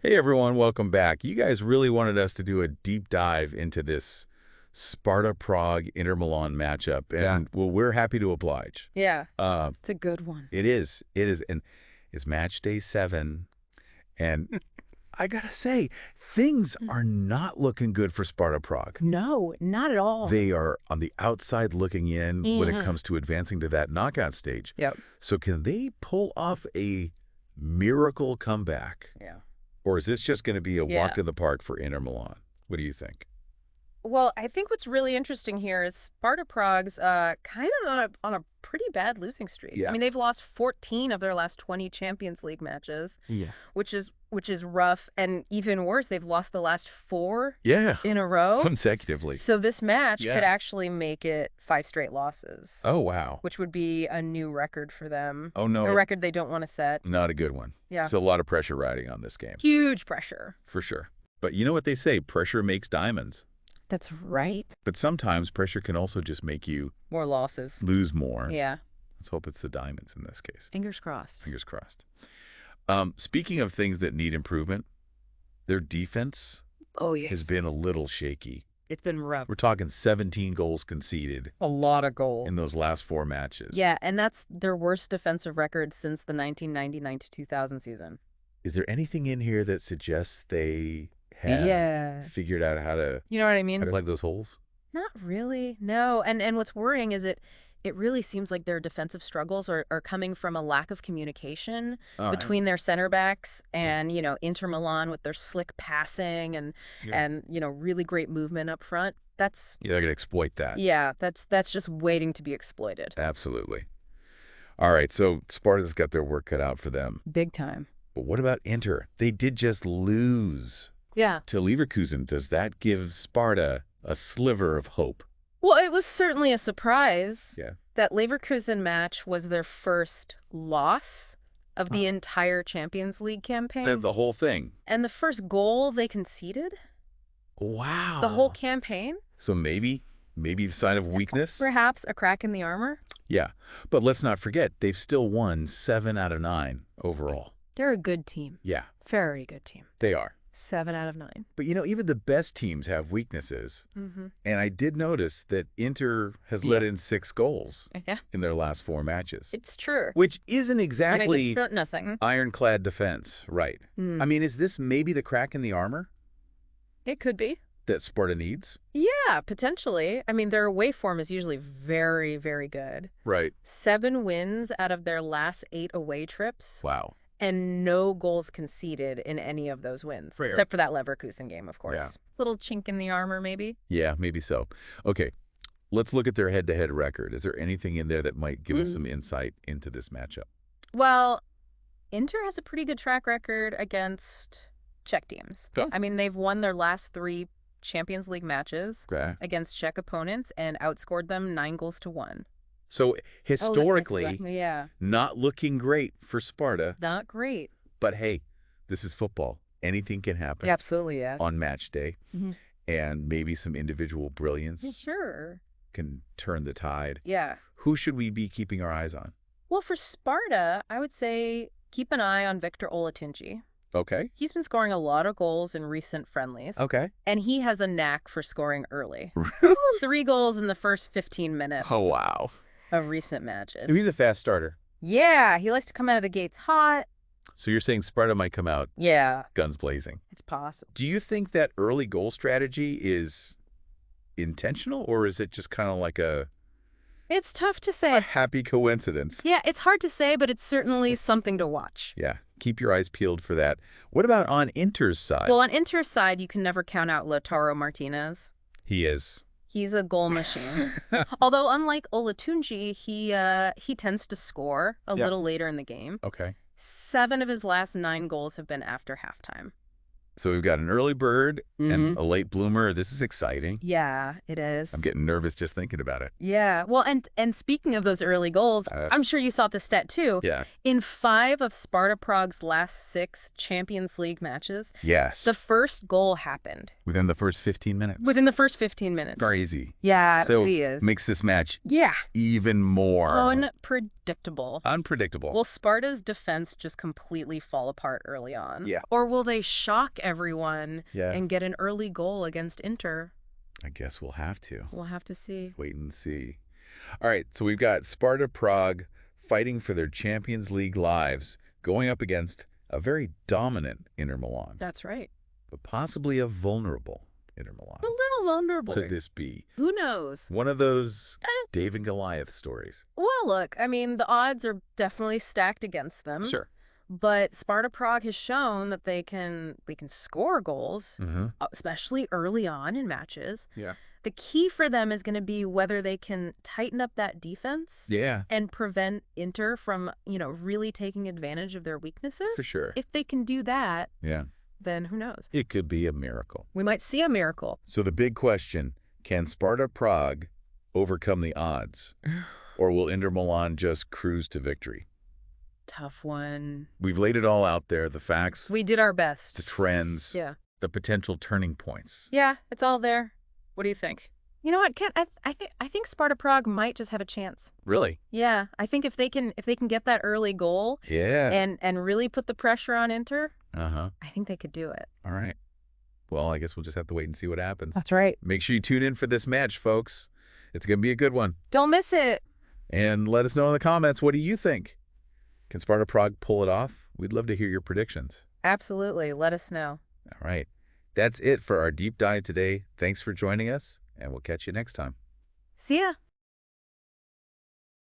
Hey everyone, welcome back. You guys really wanted us to do a deep dive into this Sparta Prague Inter Milan matchup, and well, we're happy to oblige. Yeah, Uh, it's a good one. it is, and it's match day 7, and I gotta say, things are not looking good for Sparta Prague. No, not at all. They are on the outside looking in when it comes to advancing to that knockout stage. Yep. So can they pull off a miracle comeback? Yeah. Or is this just going to be a Yeah. walk in the park for Inter Milan? What do you think? Well, I think what's really interesting here is Sparta Prague's kind of on a pretty bad losing streak. Yeah. I mean, they've lost 14 of their last 20 Champions League matches. Yeah. Which is rough, and even worse, they've lost the last 4 Yeah. in a row. Consecutively. So this match Yeah. could actually make it 5 straight losses. Oh, wow. Which would be a new record for them. Oh, no. A record they don't want to set. Not a good one. Yeah. It's a lot of pressure riding on this game. Huge pressure. For sure. But you know what they say, pressure makes diamonds. That's right. But sometimes pressure can also just make you More losses. lose more. Yeah. Let's hope it's the diamonds in this case. Fingers crossed. Fingers crossed. Speaking of things that need improvement, their defense has been a little shaky. It's been rough. We're talking 17 goals conceded A lot of goals. in those last 4 matches. Yeah, and that's their worst defensive record since the 1999 to 2000 season. Is there anything in here that suggests they have figured out how to You know what I mean? plug those holes? Not really. No. And what's worrying is it really seems like their defensive struggles are coming from a lack of communication between their center backs and, Inter Milan with their slick passing and really great movement up front. That's Yeah, they're going to exploit that. Yeah, that's just waiting to be exploited. Absolutely. All right, so Sparta's got their work cut out for them. Big time. But what about Inter? They did just lose Yeah. to Leverkusen. Does that give Sparta a sliver of hope? Well, it was certainly a surprise. Yeah. That Leverkusen match was their first loss of the entire Champions League campaign. The whole thing. And the first goal they conceded Wow. the whole campaign. So maybe the sign of weakness? Perhaps a crack in the armor. Yeah. But let's not forget, they've still won 7 out of 9 overall. They're a good team. Yeah, Very good team. they are. 7 out of 9. But even the best teams have weaknesses. And I did notice that Inter has let in 6 goals Yeah. in their last 4 matches. It's true. Which isn't exactly And I just nothing. ironclad defense, right? I mean, is this maybe the crack in the armor It could be. that Sparta needs? Yeah, potentially. I mean, their away form is usually very, very good. Right. 7 wins out of their last 8 away trips. Wow. And no goals conceded in any of those wins. Fair. Except for that Leverkusen game, of course. Yeah. Little chink in the armor, maybe. Yeah, maybe so. Okay, let's look at their head-to-head record. Is there anything in there that might give us some insight into this matchup? Well, Inter has a pretty good track record against Czech teams. Okay. I mean, they've won their last 3 Champions League matches Okay. against Czech opponents and outscored them 9-1. So historically, Yeah. not looking great for Sparta. Not great. But hey, this is football. Anything can happen Absolutely, yeah. on match day. And maybe some individual brilliance Sure. can turn the tide. Yeah. Who should we be keeping our eyes on? Well, for Sparta, I would say keep an eye on Victor Olatunji. Okay. He's been scoring a lot of goals in recent friendlies. Okay. And he has a knack for scoring early. 3 goals in the first 15 minutes Oh, wow. of recent matches. He's a fast starter. Yeah, he likes to come out of the gates hot. So you're saying Sparta might come out Yeah, guns blazing. it's possible. Do you think that early goal strategy is intentional, or is it just kind of like a It's tough to say. happy coincidence? Yeah, it's hard to say, but it's certainly something to watch. Yeah. Keep your eyes peeled for that. What about on Inter's side? Well, on Inter's side, you can never count out Lautaro Martínez. He is. He's a goal machine. Although, unlike Olatunji, he tends to score a little later in the game. Okay. 7 of his last 9 goals have been after halftime. So we've got an early bird and a late bloomer. This is exciting. Yeah, it is. I'm getting nervous just thinking about it. Yeah. Well, and speaking of those early goals, I'm sure you saw this stat too. Yeah. In 5 of Sparta Prague's last 6 Champions League matches, yes, the first goal happened. Within the first 15 minutes. Within the first 15 minutes. Crazy. Yeah, so it really is. Makes this match yeah. even more unpredictable. Unpredictable. Will Sparta's defense just completely fall apart early on? Yeah. Or will they shock everyone yeah. and get an early goal against Inter? I guess we'll have to. We'll have to see. Wait and see. All right, so we've got Sparta Prague fighting for their Champions League lives, going up against a very dominant Inter Milan. That's right. But possibly a vulnerable Inter Milan. A little vulnerable. Could this be? Who Knows? One of those David and Goliath stories. Well, look, I mean, the odds are definitely stacked against them. Sure. But Sparta Prague has shown that they can score goals, especially early on in matches. Yeah. The key for them is going to be whether they can tighten up that defense. Yeah. And prevent Inter from, really taking advantage of their weaknesses. For sure. If they can do that, yeah, then who knows? It could be a miracle. We might see a miracle. So the big question, can Sparta Prague overcome the odds? Or will Inter Milan just cruise to victory? Tough one. We've laid it all out there, the facts. We did our best. The trends. Yeah. The potential turning points. Yeah, it's all there. What do you think? You know what, Kent? I think Sparta Prague might just have a chance. Really? Yeah, I think if they can get that early goal, yeah, and really put the pressure on Inter, I think they could do it. All right. Well, I guess we'll just have to wait and see what happens. That's right. Make sure you tune in for this match, folks. It's going to be a good one. Don't miss it. And let us know in the comments, what do you think? Can Sparta Prague pull it off? We'd love to hear your predictions. Absolutely. Let us know. All right. That's it for our deep dive today. Thanks for joining us, and we'll catch you next time. See ya.